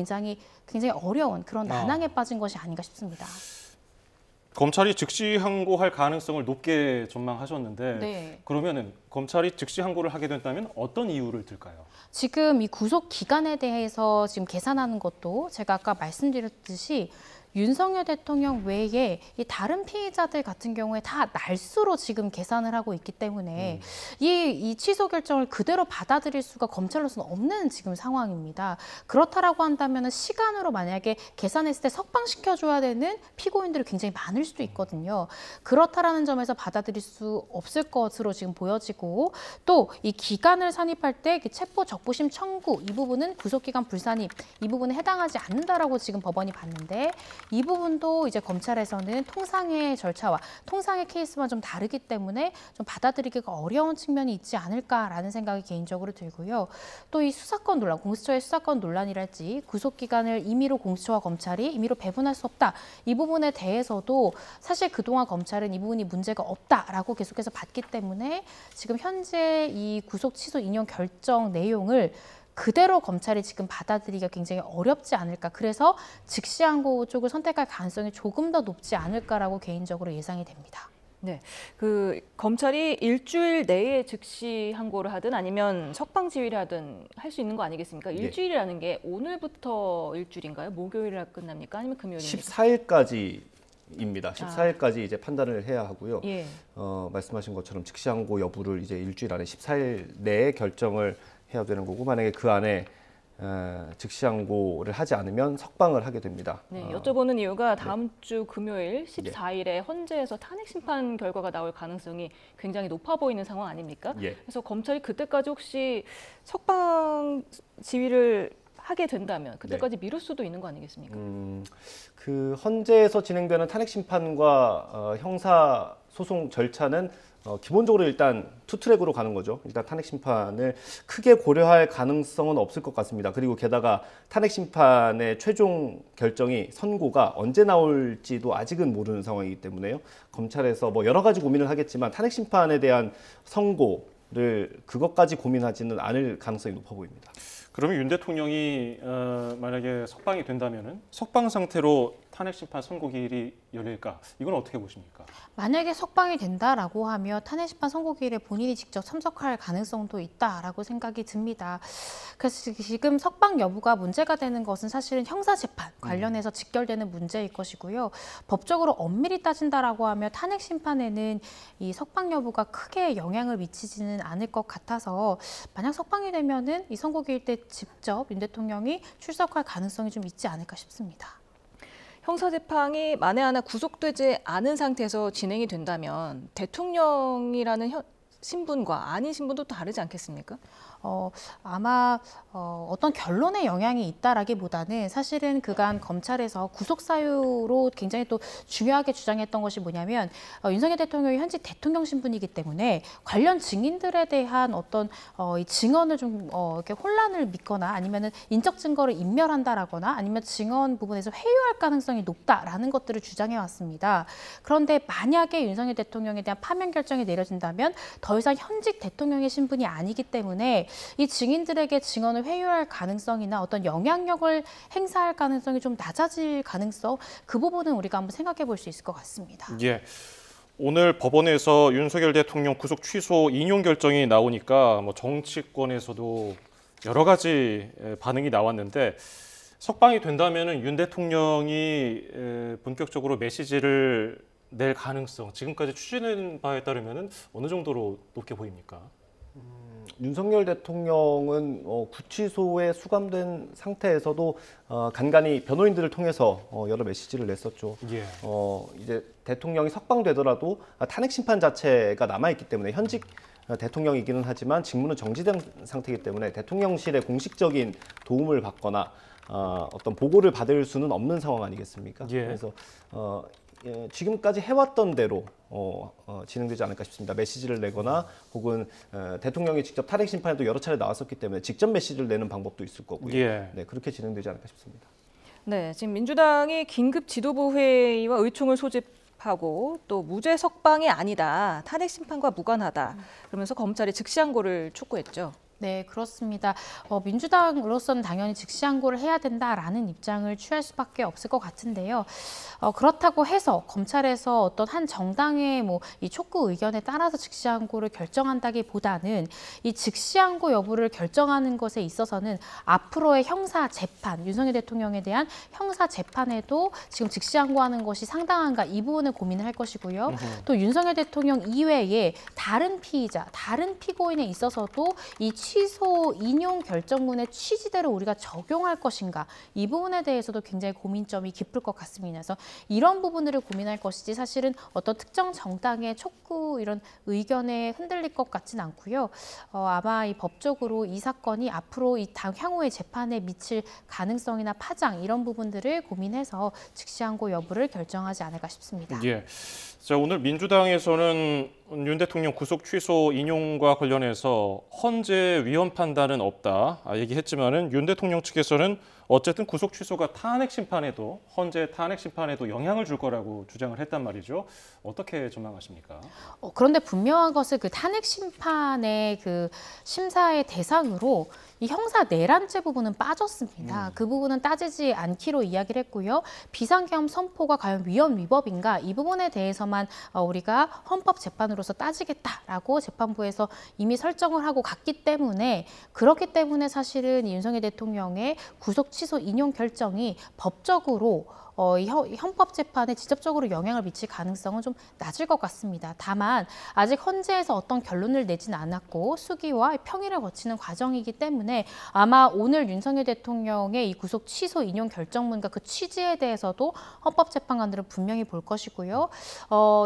굉장히 어려운 그런 난항에 빠진 것이 아닌가 싶습니다. 검찰이 즉시 항고할 가능성을 높게 전망하셨는데 네. 그러면은 검찰이 즉시 항고를 하게 된다면 어떤 이유를 들까요? 지금 이 구속 기간에 대해서 지금 계산하는 것도 제가 아까 말씀드렸듯이 윤석열 대통령 외에 이 다른 피의자들 같은 경우에 다 날수로 지금 계산을 하고 있기 때문에 이 취소 결정을 그대로 받아들일 수가 검찰로서는 없는 지금 상황입니다. 그렇다라고 한다면 시간으로 만약에 계산했을 때 석방시켜줘야 되는 피고인들이 굉장히 많을 수도 있거든요. 그렇다라는 점에서 받아들일 수 없을 것으로 지금 보여지고 또 이 기간을 산입할 때 체포 적부심 청구 이 부분은 구속기간 불산입 이 부분에 해당하지 않는다라고 지금 법원이 봤는데 이 부분도 이제 검찰에서는 통상의 절차와 통상의 케이스와 좀 다르기 때문에 좀 받아들이기가 어려운 측면이 있지 않을까라는 생각이 개인적으로 들고요. 또 이 수사권 논란, 공수처의 수사권 논란이랄지 구속기간을 임의로 공수처와 검찰이 임의로 배분할 수 없다. 이 부분에 대해서도 사실 그동안 검찰은 이 부분이 문제가 없다라고 계속해서 봤기 때문에 지금 현재 이 구속 취소 인용 결정 내용을 그대로 검찰이 지금 받아들이기가 굉장히 어렵지 않을까. 그래서 즉시항고 쪽을 선택할 가능성이 조금 더 높지 않을까라고 개인적으로 예상이 됩니다. 네, 그 검찰이 일주일 내에 즉시 항고를 하든 아니면 석방지휘를 하든 할 수 있는 거 아니겠습니까? 일주일이라는 게 오늘부터 일주일인가요? 목요일에 끝납니까? 아니면 금요일입니까? 14일까지입니다. 14일까지 이제 판단을 해야 하고요. 예. 말씀하신 것처럼 즉시항고 여부를 이제 일주일 안에 14일 내에 결정을 해야 되는 거고, 만약에 그 안에 즉시항고를 하지 않으면 석방을 하게 됩니다. 네, 여쭤보는 이유가 다음 주 금요일 14일에 헌재에서 탄핵 심판 결과가 나올 가능성이 굉장히 높아 보이는 상황 아닙니까? 그래서 검찰이 그때까지 혹시 석방 지휘를 하게 된다면 그때까지 미룰 수도 있는 거 아니겠습니까? 그 헌재에서 진행되는 탄핵 심판과 형사 소송 절차는 기본적으로 일단 투트랙으로 가는 거죠. 일단 탄핵 심판을 크게 고려할 가능성은 없을 것 같습니다. 그리고 게다가 탄핵 심판의 최종 결정이 선고가 언제 나올지도 아직은 모르는 상황이기 때문에요. 검찰에서 뭐 여러 가지 고민을 하겠지만 탄핵 심판에 대한 선고를 그것까지 고민하지는 않을 가능성이 높아 보입니다. 그러면 윤 대통령이 만약에 석방이 된다면은 석방 상태로 탄핵 심판 선고기일이 열릴까? 이건 어떻게 보십니까? 만약에 석방이 된다라고 하면 탄핵 심판 선고기일에 본인이 직접 참석할 가능성도 있다라고 생각이 듭니다. 그래서 지금 석방 여부가 문제가 되는 것은 사실은 형사 재판 관련해서 직결되는 문제일 것이고요. 법적으로 엄밀히 따진다라고 하면 탄핵 심판에는 이 석방 여부가 크게 영향을 미치지는 않을 것 같아서 만약 석방이 되면은 이 선고기일 때 직접 윤 대통령이 출석할 가능성이 좀 있지 않을까 싶습니다. 형사재판이 만에 하나 구속되지 않은 상태에서 진행이 된다면 대통령이라는 신분과 아닌 신분도 다르지 않겠습니까? 아마 어떤 결론에 영향이 있다라기보다는 사실은 그간 검찰에서 구속 사유로 굉장히 또 중요하게 주장했던 것이 뭐냐면 윤석열 대통령이 현직 대통령 신분이기 때문에 관련 증인들에 대한 어떤 이 증언을 좀 이렇게 혼란을 믿거나 아니면은 인적 증거를 인멸한다라거나 아니면 증언 부분에서 회유할 가능성이 높다라는 것들을 주장해 왔습니다. 그런데 만약에 윤석열 대통령에 대한 파면 결정이 내려진다면 더 이상 현직 대통령의 신분이 아니기 때문에 이 증인들에게 증언을 회유할 가능성이나 어떤 영향력을 행사할 가능성이 좀 낮아질 가능성, 그 부분은 우리가 한번 생각해 볼 수 있을 것 같습니다. 예. 오늘 법원에서 윤석열 대통령 구속 취소 인용 결정이 나오니까 뭐 정치권에서도 여러 가지 반응이 나왔는데 석방이 된다면은 윤 대통령이 본격적으로 메시지를 낼 가능성, 지금까지 추진한 바에 따르면은 어느 정도로 높게 보입니까? 윤석열 대통령은 구치소에 수감된 상태에서도 간간히 변호인들을 통해서 여러 메시지를 냈었죠. 예. 이제 대통령이 석방되더라도 탄핵 심판 자체가 남아있기 때문에 현직 대통령이기는 하지만 직무는 정지된 상태이기 때문에 대통령실의 공식적인 도움을 받거나 어떤 보고를 받을 수는 없는 상황 아니겠습니까? 예. 그래서 지금까지 해왔던 대로 진행되지 않을까 싶습니다. 메시지를 내거나 혹은 대통령이 직접 탄핵 심판에도 여러 차례 나왔었기 때문에 직접 메시지를 내는 방법도 있을 거고요. 예. 네, 그렇게 진행되지 않을까 싶습니다. 네, 지금 민주당이 긴급 지도부 회의와 의총을 소집하고 또 무죄 석방이 아니다, 탄핵 심판과 무관하다 그러면서 검찰이 즉시항고를 촉구했죠. 네, 그렇습니다. 민주당으로서는 당연히 즉시항고를 해야 된다라는 입장을 취할 수밖에 없을 것 같은데요. 그렇다고 해서 검찰에서 어떤 한 정당의 이 촉구 의견에 따라서 즉시항고를 결정한다기보다는 이 즉시항고 여부를 결정하는 것에 있어서는 앞으로의 형사 재판, 윤석열 대통령에 대한 형사 재판에도 지금 즉시항고하는 것이 상당한가 이 부분을 고민을 할 것이고요. 또 윤석열 대통령 이외에 다른 피의자, 다른 피고인에 있어서도 이 취소 인용 결정문의 취지대로 우리가 적용할 것인가 이 부분에 대해서도 굉장히 고민점이 깊을 것 같습니다. 그래서 이런 부분들을 고민할 것이지 사실은 어떤 특정 정당의 촉구 이런 의견에 흔들릴 것 같진 않고요. 아마 이 법적으로 이 사건이 앞으로 이 향후의 재판에 미칠 가능성이나 파장 이런 부분들을 고민해서 즉시 항고 여부를 결정하지 않을까 싶습니다. 예. 자, 오늘 민주당에서는 윤 대통령 구속 취소 인용과 관련해서 헌재 위헌 판단은 없다 얘기했지만은 윤 대통령 측에서는 어쨌든 구속 취소가 탄핵 심판에도 헌재 탄핵 심판에도 영향을 줄 거라고 주장을 했단 말이죠. 어떻게 전망하십니까? 그런데 분명한 것은 그 탄핵 심판의 그 심사의 대상으로 이 형사 내란죄 부분은 빠졌습니다. 그 부분은 따지지 않기로 이야기를 했고요. 비상계엄 선포가 과연 위헌 위법인가 이 부분에 대해서만 우리가 헌법재판으로서 따지겠다라고 재판부에서 이미 설정을 하고 갔기 때문에 그렇기 때문에 사실은 윤석열 대통령의 구속 취소 인용 결정이 법적으로 이 헌법재판에 직접적으로 영향을 미칠 가능성은 좀 낮을 것 같습니다. 다만 아직 헌재에서 어떤 결론을 내진 않았고 수기와 평의를 거치는 과정이기 때문에 아마 오늘 윤석열 대통령의 이 구속 취소 인용 결정문과 그 취지에 대해서도 헌법재판관들은 분명히 볼 것이고요.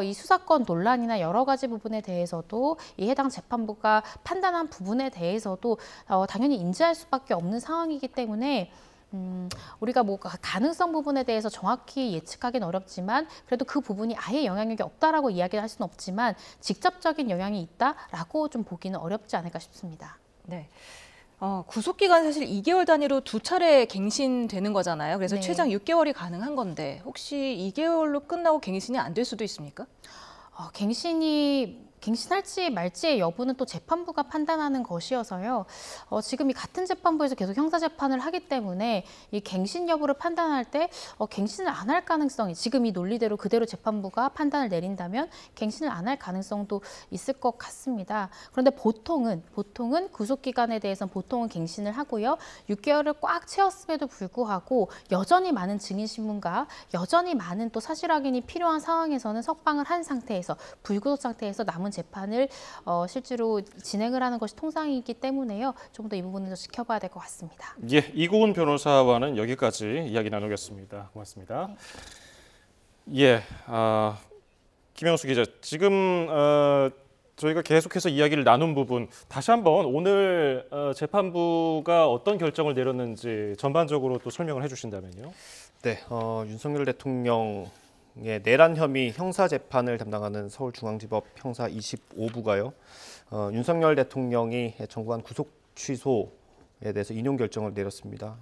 이 수사권 논란이나 여러 가지 부분에 대해서도 이 해당 재판부가 판단한 부분에 대해서도 당연히 인지할 수밖에 없는 상황이기 때문에 우리가 뭐 가능성 부분에 대해서 정확히 예측하기는 어렵지만 그래도 그 부분이 아예 영향력이 없다라고 이야기를 할 수는 없지만 직접적인 영향이 있다라고 좀 보기는 어렵지 않을까 싶습니다. 네. 구속 기간 사실 2개월 단위로 2차례 갱신되는 거잖아요. 그래서 네. 최장 6개월이 가능한 건데 혹시 2개월로 끝나고 갱신이 안 될 수도 있습니까? 갱신할지 말지의 여부는 또 재판부가 판단하는 것이어서요. 지금 이 같은 재판부에서 계속 형사재판을 하기 때문에 이 갱신 여부를 판단할 때 갱신을 안 할 가능성이 지금 이 논리대로 그대로 재판부가 판단을 내린다면 갱신을 안 할 가능성도 있을 것 같습니다. 그런데 보통은 구속기간에 대해서는 보통은 갱신을 하고요. 6개월을 꽉 채웠음에도 불구하고 여전히 많은 증인신문과 여전히 많은 또 사실 확인이 필요한 상황에서는 석방을 한 상태에서 불구속 상태에서 남은 재판을 실제로 진행을 하는 것이 통상이기 때문에요. 좀 더 이 부분을 더 지켜봐야 될 것 같습니다. 예, 이고은 변호사와는 여기까지 이야기 나누겠습니다. 고맙습니다. 예, 김영수 기자, 지금 저희가 계속해서 이야기를 나눈 부분 다시 한번 오늘 재판부가 어떤 결정을 내렸는지 전반적으로 또 설명을 해주신다면요. 네, 윤석열 대통령의 내란 혐의 형사 재판을 담당하는 서울중앙지법 형사 25부가요. 윤석열 대통령이 청구한 구속 취소에 대해서 인용 결정을 내렸습니다.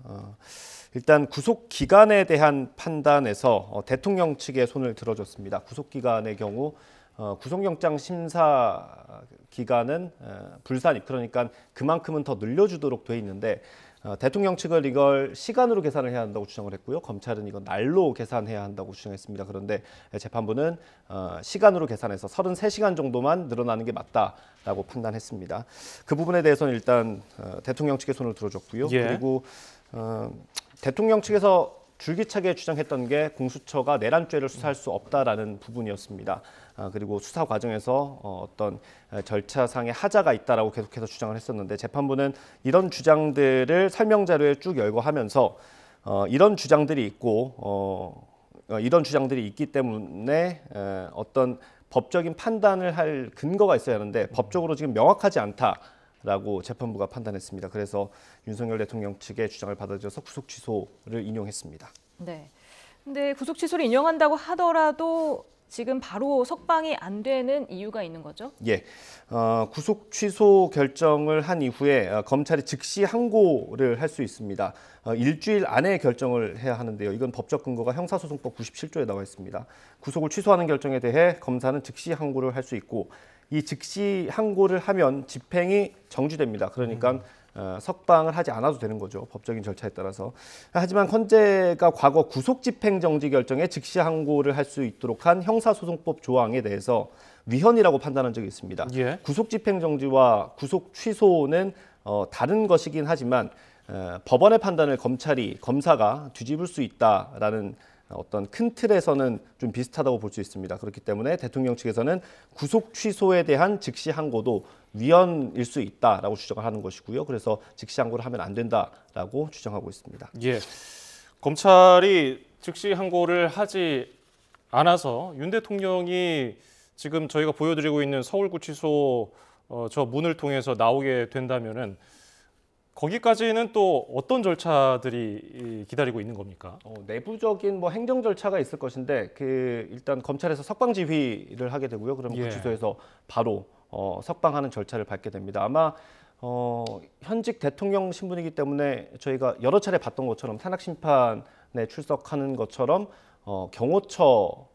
일단 구속 기간에 대한 판단에서 대통령 측의 손을 들어줬습니다. 구속 기간의 경우 구속영장 심사 기간은 불산입, 그러니까 그만큼은 더 늘려주도록 돼 있는데 대통령 측은 이걸 시간으로 계산을 해야 한다고 주장을 했고요. 검찰은 이건 날로 계산해야 한다고 주장했습니다. 그런데 재판부는 시간으로 계산해서 33시간 정도만 늘어나는 게 맞다라고 판단했습니다. 그 부분에 대해서는 일단 대통령 측의 손을 들어줬고요. 예. 그리고 대통령 측에서 줄기차게 주장했던 게 공수처가 내란죄를 수사할 수 없다라는 부분이었습니다. 그리고 수사 과정에서 어떤 절차상의 하자가 있다라고 계속해서 주장을 했었는데 재판부는 이런 주장들을 설명 자료에 쭉 열거하면서 이런 주장들이 있고 이런 주장들이 있기 때문에 어떤 법적인 판단을 할 근거가 있어야 하는데 법적으로 지금 명확하지 않다라고 재판부가 판단했습니다. 그래서 윤석열 대통령 측의 주장을 받아들여서 구속 취소를 인용했습니다. 네. 근데 구속 취소를 인용한다고 하더라도 지금 바로 석방이 안 되는 이유가 있는 거죠? 예, 구속 취소 결정을 한 이후에 검찰이 즉시 항고를 할 수 있습니다. 일주일 안에 결정을 해야 하는데요. 이건 법적 근거가 형사소송법 97조에 나와 있습니다. 구속을 취소하는 결정에 대해 검사는 즉시 항고를 할 수 있고 이 즉시 항고를 하면 집행이 정지됩니다. 그러니까 석방을 하지 않아도 되는 거죠. 법적인 절차에 따라서. 하지만 헌재가 과거 구속집행정지 결정에 즉시 항고를 할 수 있도록 한 형사소송법 조항에 대해서 위헌이라고 판단한 적이 있습니다. 예. 구속집행정지와 구속취소는 다른 것이긴 하지만 법원의 판단을 검사가 뒤집을 수 있다라는 어떤 큰 틀에서는 좀 비슷하다고 볼 수 있습니다. 그렇기 때문에 대통령 측에서는 구속 취소에 대한 즉시 항고도 위헌일 수 있다라고 주장을 하는 것이고요. 그래서 즉시 항고를 하면 안 된다라고 주장하고 있습니다. 예, 검찰이 즉시 항고를 하지 않아서 윤 대통령이 지금 저희가 보여드리고 있는 서울구치소 저 문을 통해서 나오게 된다면은 거기까지는 또 어떤 절차들이 기다리고 있는 겁니까? 내부적인 뭐 행정 절차가 있을 것인데 일단 검찰에서 석방 지휘를 하게 되고요. 그럼 예. 구치소에서 바로 석방하는 절차를 밟게 됩니다. 아마 현직 대통령 신분이기 때문에 저희가 여러 차례 봤던 것처럼 탄핵 심판에 출석하는 것처럼 경호처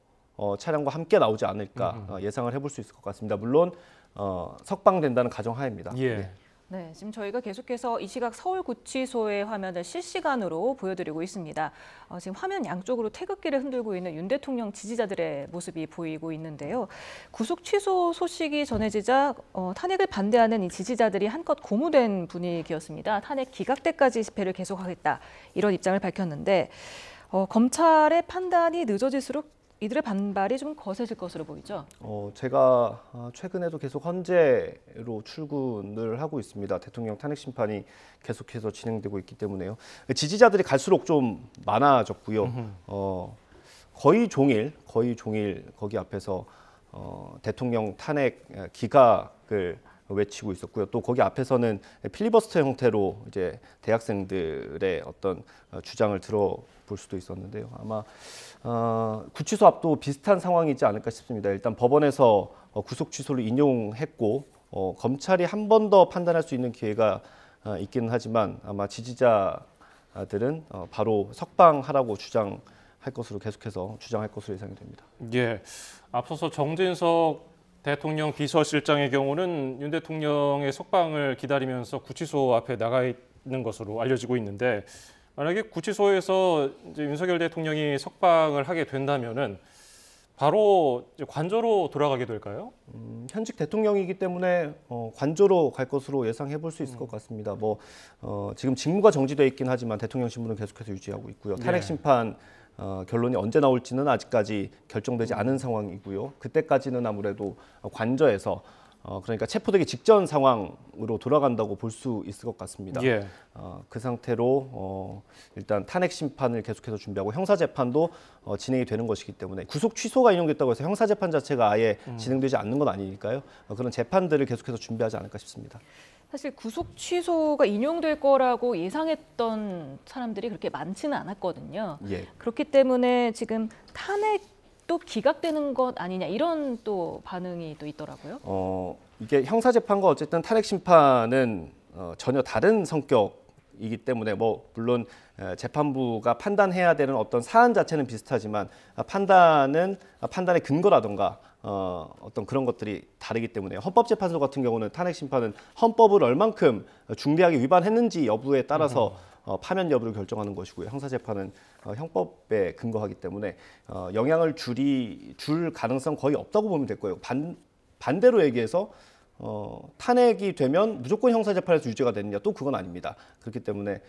차량과 함께 나오지 않을까 예상을 해볼 수 있을 것 같습니다. 물론 석방된다는 가정하에입니다. 예. 네. 네, 지금 저희가 계속해서 이 시각 서울구치소의 화면을 실시간으로 보여드리고 있습니다. 지금 화면 양쪽으로 태극기를 흔들고 있는 윤 대통령 지지자들의 모습이 보이고 있는데요. 구속 취소 소식이 전해지자 탄핵을 반대하는 이 지지자들이 한껏 고무된 분위기였습니다. 탄핵 기각 때까지 집회를 계속하겠다 이런 입장을 밝혔는데 검찰의 판단이 늦어질수록 이들의 반발이 좀 거세질 것으로 보이죠. 제가 최근에도 계속 헌재로 출근을 하고 있습니다. 대통령 탄핵 심판이 계속해서 진행되고 있기 때문에요. 지지자들이 갈수록 좀 많아졌고요. 거의 종일 거기 앞에서 대통령 탄핵 기각을 외치고 있었고요. 또 거기 앞에서는 필리버스터 형태로 이제 대학생들의 어떤 주장을 들어볼 수도 있었는데요. 아마 구치소 앞도 비슷한 상황이지 않을까 싶습니다. 일단 법원에서 구속 취소를 인용했고 검찰이 한 번 더 판단할 수 있는 기회가 있기는 하지만 아마 지지자들은 바로 석방하라고 주장할 것으로 계속해서 주장할 것으로 예상이 됩니다. 예, 앞서서 정진석 대통령 비서실장의 경우는 윤 대통령의 석방을 기다리면서 구치소 앞에 나가 있는 것으로 알려지고 있는데 만약에 구치소에서 이제 윤석열 대통령이 석방을 하게 된다면은 바로 이제 관저로 돌아가게 될까요? 현직 대통령이기 때문에 관저로 갈 것으로 예상해 볼 수 있을 것 같습니다. 지금 직무가 정지돼 있긴 하지만 대통령 신분은 계속해서 유지하고 있고요. 탄핵 심판 결론이 언제 나올지는 아직까지 결정되지 않은 상황이고요. 그때까지는 아무래도 관저에서 그러니까 체포되기 직전 상황으로 돌아간다고 볼 수 있을 것 같습니다. 예. 그 상태로 일단 탄핵 심판을 계속해서 준비하고 형사 재판도 진행이 되는 것이기 때문에 구속 취소가 인용됐다고 해서 형사 재판 자체가 아예 진행되지 않는 건 아니니까요. 그런 재판들을 계속해서 준비하지 않을까 싶습니다. 사실 구속 취소가 인용될 거라고 예상했던 사람들이 그렇게 많지는 않았거든요. 예. 그렇기 때문에 지금 탄핵도 기각되는 것 아니냐 이런 또 반응이 또 있더라고요. 이게 형사 재판과 어쨌든 탄핵 심판은 전혀 다른 성격이기 때문에 물론 재판부가 판단해야 되는 어떤 사안 자체는 비슷하지만 판단의 근거라든가 어떤 그런 것들이 다르기 때문에 헌법재판소 같은 경우는 탄핵 심판은 헌법을 얼만큼 중대하게 위반했는지 여부에 따라서 파면 여부를 결정하는 것이고요. 형사재판은 형법에 근거하기 때문에 영향을 줄 가능성 거의 없다고 보면 될 거예요. 반대로 얘기해서 탄핵이 되면 무조건 형사재판에서 유죄가 되느냐 또 그건 아닙니다. 그렇기 때문에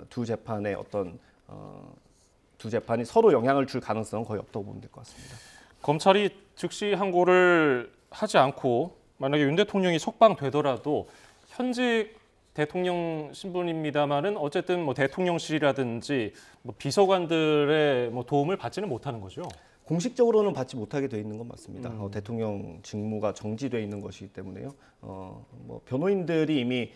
두 재판의 두 재판이 서로 영향을 줄 가능성은 거의 없다고 보면 될 것 같습니다. 검찰이 즉시 항고를 하지 않고 만약에 윤 대통령이 석방되더라도 현직 대통령 신분입니다만은 어쨌든 대통령실이라든지 비서관들의 변호인들의 받지는 못하는 거죠. 공식적으로는 받지 못하게 돼 있는 건 맞습니다. 대통령 직무가 정지돼 있는 것이기 때문에요. 변호인들이 이미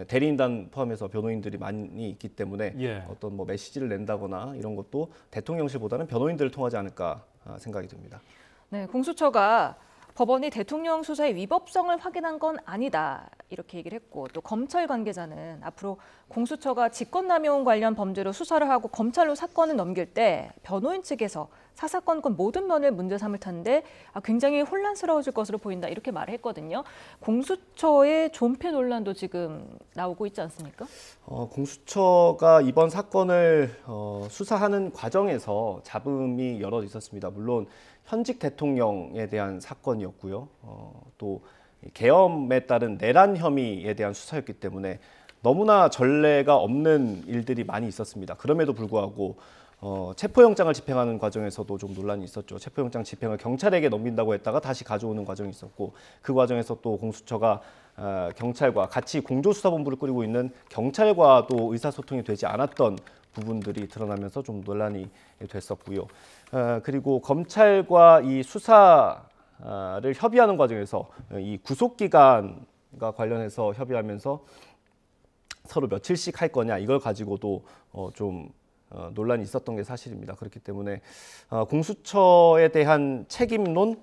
대리인단 포함해서 변호인들이 많이 있기 때문에 예. 어떤 메시지를 낸다거나 이런 것도 대통령실보다는 변호인들을 통하지 않을까 생각이 듭니다. 네, 공수처가 법원이 대통령 수사의 위법성을 확인한 건 아니다 이렇게 얘기를 했고 또 검찰 관계자는 앞으로 공수처가 직권남용 관련 범죄로 수사를 하고 검찰로 사건을 넘길 때 변호인 측에서 사사건건 모든 면을 문제 삼을 텐데 굉장히 혼란스러워질 것으로 보인다 이렇게 말을 했거든요. 공수처의 존폐 논란도 지금 나오고 있지 않습니까? 공수처가 이번 사건을 수사하는 과정에서 잡음이 여러 있었습니다. 물론 현직 대통령에 대한 사건이었고요. 또 계엄에 따른 내란 혐의에 대한 수사였기 때문에 너무나 전례가 없는 일들이 많이 있었습니다. 그럼에도 불구하고 체포영장을 집행하는 과정에서도 좀 논란이 있었죠. 체포영장 집행을 경찰에게 넘긴다고 했다가 다시 가져오는 과정이 있었고 그 과정에서 또 공수처가 경찰과 같이 공조수사본부를 꾸리고 있는 경찰과도 의사소통이 되지 않았던 부분들이 드러나면서 좀 논란이 됐었고요. 그리고 검찰과 이 수사를 협의하는 과정에서 이 구속기간과 관련해서 협의하면서 서로 며칠씩 할 거냐 이걸 가지고도 좀 논란이 있었던 게 사실입니다. 그렇기 때문에 공수처에 대한 책임론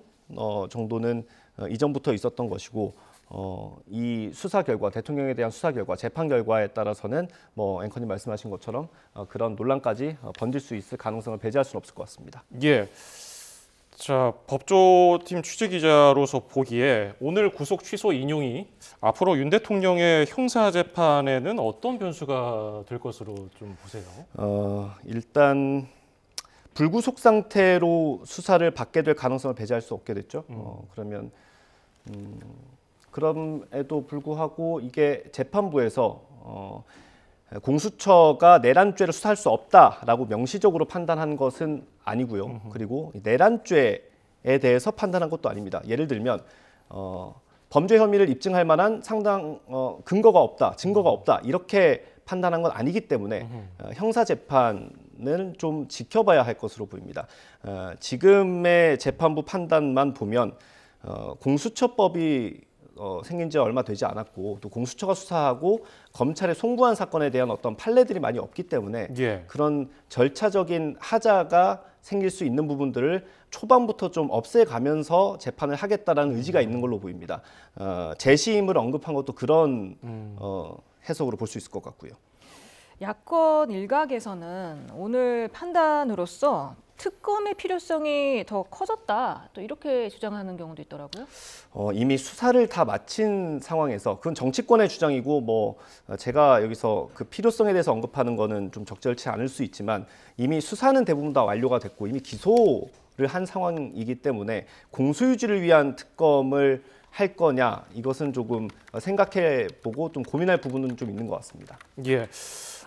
정도는 이전부터 있었던 것이고 이 수사 결과, 대통령에 대한 수사 결과, 재판 결과에 따라서는 뭐 앵커님 말씀하신 것처럼 그런 논란까지 번질 수 있을 가능성을 배제할 수는 없을 것 같습니다. 예. 자, 법조팀 취재기자로서 보기에 오늘 구속 취소 인용이 앞으로 윤 대통령의 형사 재판에는 어떤 변수가 될 것으로 좀 보세요? 일단 불구속 상태로 수사를 받게 될 가능성을 배제할 수 없게 됐죠. 그러면 그럼에도 불구하고 이게 재판부에서 공수처가 내란죄를 수사할 수 없다라고 명시적으로 판단한 것은 아니고요. 그리고 내란죄에 대해서 판단한 것도 아닙니다. 예를 들면 범죄 혐의를 입증할 만한 상당 근거가 없다, 증거가 없다 이렇게 판단한 건 아니기 때문에 형사 재판은 좀 지켜봐야 할 것으로 보입니다. 지금의 재판부 판단만 보면 공수처법이 생긴 지 얼마 되지 않았고 또 공수처가 수사하고 검찰에 송부한 사건에 대한 어떤 판례들이 많이 없기 때문에 예. 그런 절차적인 하자가 생길 수 있는 부분들을 초반부터 좀 없애가면서 재판을 하겠다라는 의지가 있는 걸로 보입니다. 재심을 언급한 것도 그런 해석으로 볼 수 있을 것 같고요. 야권 일각에서는 오늘 판단으로서 특검의 필요성이 더 커졌다, 또 이렇게 주장하는 경우도 있더라고요. 이미 수사를 다 마친 상황에서 그건 정치권의 주장이고 뭐 제가 여기서 그 필요성에 대해서 언급하는 거는 좀 적절치 않을 수 있지만 이미 수사는 대부분 다 완료가 됐고 이미 기소를 한 상황이기 때문에 공소유지를 위한 특검을 할 거냐 이것은 조금 생각해보고 좀 고민할 부분은 좀 있는 것 같습니다. 예.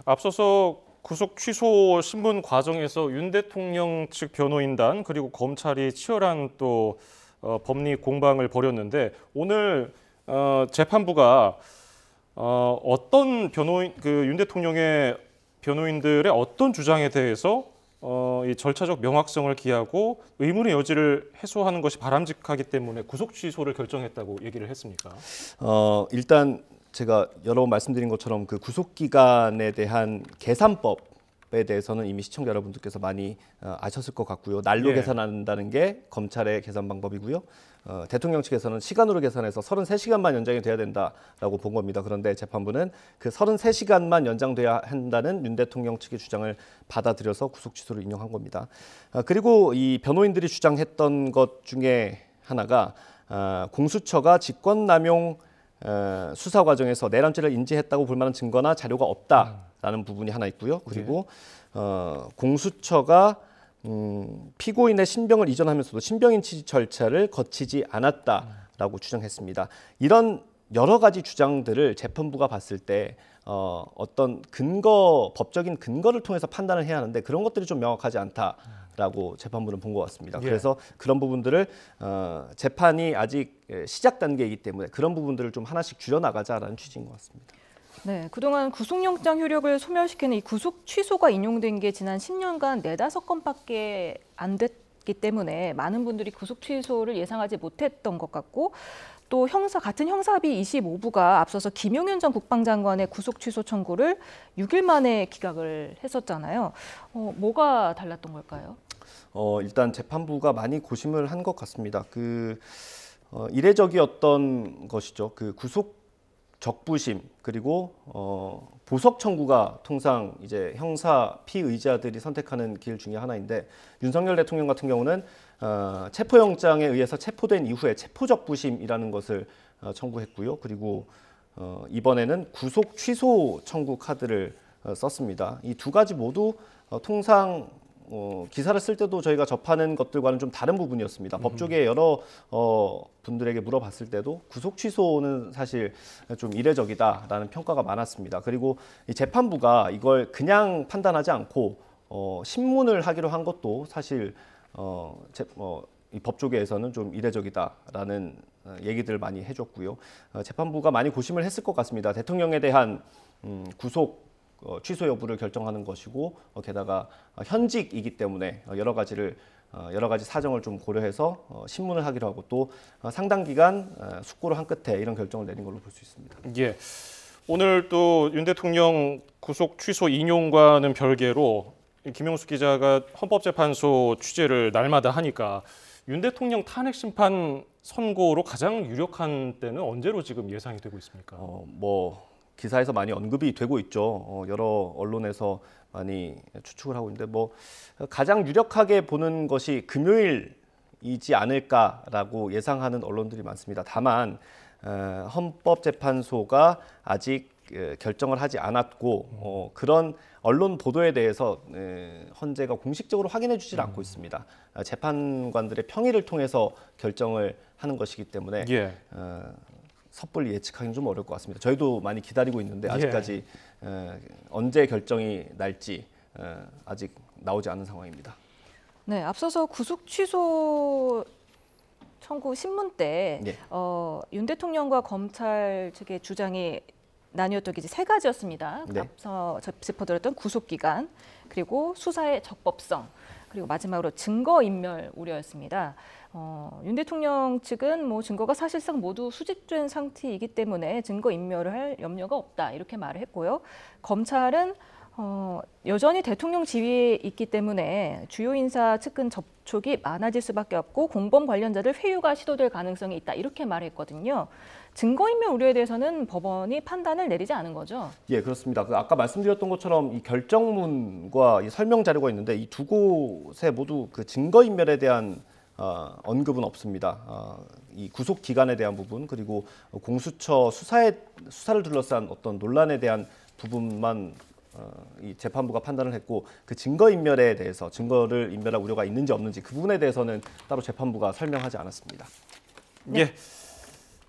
앞서서 구속 취소 신문 과정에서 윤 대통령 측 변호인단 그리고 검찰이 치열한 또 법리 공방을 벌였는데 오늘 재판부가 어떤 변호인 윤 대통령의 변호인들의 어떤 주장에 대해서 이 절차적 명확성을 기하고 의문의 여지를 해소하는 것이 바람직하기 때문에 구속 취소를 결정했다고 얘기를 했습니까? 일단 제가 여러 번 말씀드린 것처럼 그 구속 기간에 대한 계산법에 대해서는 이미 시청자 여러분들께서 많이 아셨을 것 같고요. 날로 예. 계산한다는 게 검찰의 계산 방법이고요. 대통령 측에서는 시간으로 계산해서 33시간만 연장이 돼야 된다라고 본 겁니다. 그런데 재판부는 그 33시간만 연장돼야 한다는 윤 대통령 측의 주장을 받아들여서 구속 취소를 인용한 겁니다. 그리고 이 변호인들이 주장했던 것 중에 하나가 공수처가 직권남용 수사 과정에서 내란죄를 인지했다고 볼 만한 증거나 자료가 없다라는 부분이 하나 있고요. 그리고 공수처가 피고인의 신병을 이전하면서도 신병인치 절차를 거치지 않았다라고 주장했습니다. 이런 여러 가지 주장들을 재판부가 봤을 때 어떤 법적인 근거를 통해서 판단을 해야 하는데 그런 것들이 좀 명확하지 않다라고 재판부는 본 것 같습니다. 예. 그래서 그런 부분들을 재판이 아직 시작 단계이기 때문에 그런 부분들을 좀 하나씩 줄여나가자라는 취지인 것 같습니다. 네, 그동안 구속영장 효력을 소멸시키는 이 구속 취소가 인용된 게 지난 10년간 4-5건밖에 안 됐기 때문에 많은 분들이 구속 취소를 예상하지 못했던 것 같고 또 같은 형사비 25부가 앞서서 김용현 전 국방장관의 구속 취소 청구를 6일 만에 기각을 했었잖아요. 뭐가 달랐던 걸까요? 일단 재판부가 많이 고심을 한 것 같습니다. 이례적이었던 것이죠. 그 구속 적부심 그리고 보석 청구가 통상 이제 형사 피의자들이 선택하는 길 중에 하나인데 윤석열 대통령 같은 경우는 체포영장에 의해서 체포된 이후에 체포적부심이라는 것을 청구했고요. 그리고 이번에는 구속 취소 청구 카드를 썼습니다. 이 두 가지 모두 통상 기사를 쓸 때도 저희가 접하는 것들과는 좀 다른 부분이었습니다. 법조계 여러 분들에게 물어봤을 때도 구속 취소는 사실 좀 이례적이다라는 평가가 많았습니다. 그리고 이 재판부가 이걸 그냥 판단하지 않고 신문을 하기로 한 것도 사실 이 법조계에서는 좀 이례적이다라는 얘기들 많이 해줬고요. 재판부가 많이 고심을 했을 것 같습니다. 대통령에 대한 구속 취소 여부를 결정하는 것이고 게다가 현직이기 때문에 여러 가지 사정을 좀 고려해서 신문을 하기로 하고 또 상당 기간 숙고를 한 끝에 이런 결정을 내린 걸로 볼 수 있습니다. 예. 오늘 또 윤 대통령 구속 취소 인용과는 별개로 김용수 기자가 헌법재판소 취재를 날마다 하니까 윤 대통령 탄핵 심판 선고로 가장 유력한 때는 언제로 지금 예상이 되고 있습니까? 기사에서 많이 언급이 되고 있죠. 여러 언론에서 많이 추측을 하고 있는데 가장 유력하게 보는 것이 금요일이지 않을까라고 예상하는 언론들이 많습니다. 다만 헌법재판소가 아직 결정을 하지 않았고 그런 언론 보도에 대해서 헌재가 공식적으로 확인해 주질 않고 있습니다. 재판관들의 평의를 통해서 결정을 하는 것이기 때문에 예. 섣불리 예측하기는 좀 어려울 것 같습니다. 저희도 많이 기다리고 있는데 아직까지 언제 결정이 날지 아직 나오지 않은 상황입니다. 네, 앞서서 구속 취소 청구 신문 때 윤 대통령과 검찰 측의 주장이 나뉘었던 게 이제 세 가지였습니다. 네. 앞서 짚어드렸던 구속 기간, 그리고 수사의 적법성, 그리고 마지막으로 증거인멸 우려였습니다. 윤 대통령 측은 증거가 사실상 모두 수집된 상태이기 때문에 증거인멸을 할 염려가 없다 이렇게 말을 했고요. 검찰은 여전히 대통령 지위에 있기 때문에 주요 인사 측근 접촉이 많아질 수밖에 없고 공범 관련자들 회유가 시도될 가능성이 있다 이렇게 말했거든요. 증거인멸 우려에 대해서는 법원이 판단을 내리지 않은 거죠? 예, 그렇습니다. 아까 말씀드렸던 것처럼 이 결정문과 이 설명 자료가 있는데 이 두 곳에 모두 그 증거인멸에 대한 언급은 없습니다. 이 구속 기간에 대한 부분 그리고 공수처 수사를 둘러싼 어떤 논란에 대한 부분만 이 재판부가 판단을 했고 그 증거인멸에 대해서 증거를 인멸할 우려가 있는지 없는지 그 부분에 대해서는 따로 재판부가 설명하지 않았습니다. 네. 예.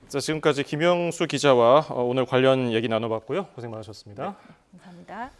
자, 지금까지 김영수 기자와 오늘 관련 얘기 나눠봤고요. 고생 많으셨습니다. 네, 감사합니다.